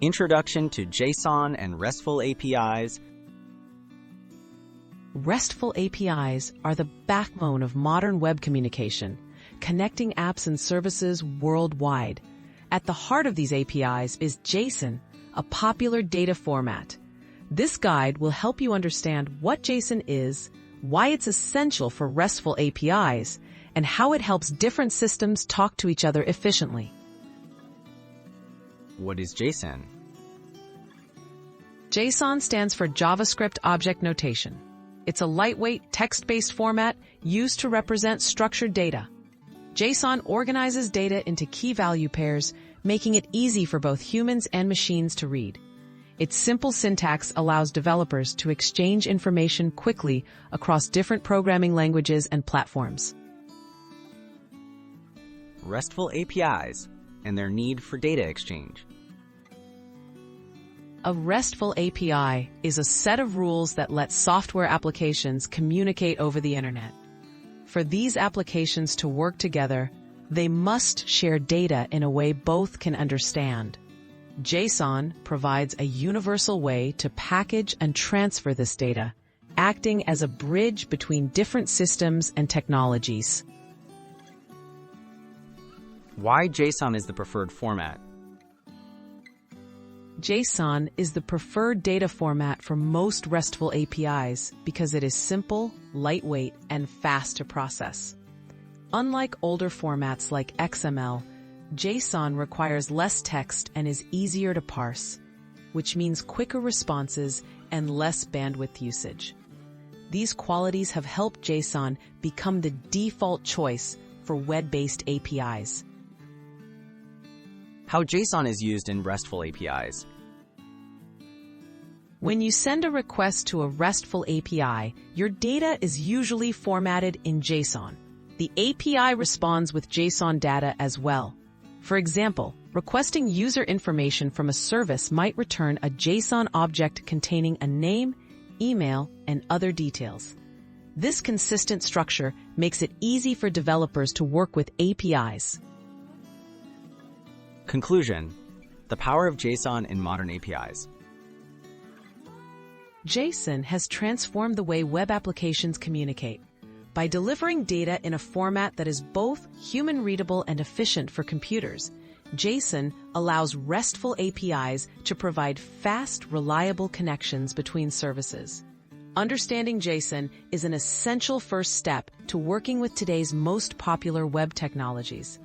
Introduction to JSON and RESTful APIs. RESTful APIs are the backbone of modern web communication, connecting apps and services worldwide. At the heart of these APIs is JSON, a popular data format. This guide will help you understand what JSON is, why it's essential for RESTful APIs, and how it helps different systems talk to each other efficiently. What is JSON? JSON stands for JavaScript Object Notation. It's a lightweight, text-based format used to represent structured data. JSON organizes data into key value pairs, making it easy for both humans and machines to read. Its simple syntax allows developers to exchange information quickly across different programming languages and platforms. RESTful APIs and their need for data exchange. A RESTful API is a set of rules that let software applications communicate over the internet. For these applications to work together, they must share data in a way both can understand. JSON provides a universal way to package and transfer this data, acting as a bridge between different systems and technologies. Why JSON is the preferred format? JSON is the preferred data format for most RESTful APIs because it is simple, lightweight, and fast to process. Unlike older formats like XML, JSON requires less text and is easier to parse, which means quicker responses and less bandwidth usage. These qualities have helped JSON become the default choice for web-based APIs. How JSON is used in RESTful APIs. When you send a request to a RESTful API, your data is usually formatted in JSON. The API responds with JSON data as well. For example, requesting user information from a service might return a JSON object containing a name, email, and other details. This consistent structure makes it easy for developers to work with APIs. Conclusion: the power of JSON in modern APIs. JSON has transformed the way web applications communicate. By delivering data in a format that is both human-readable and efficient for computers, JSON allows RESTful APIs to provide fast, reliable connections between services. Understanding JSON is an essential first step to working with today's most popular web technologies.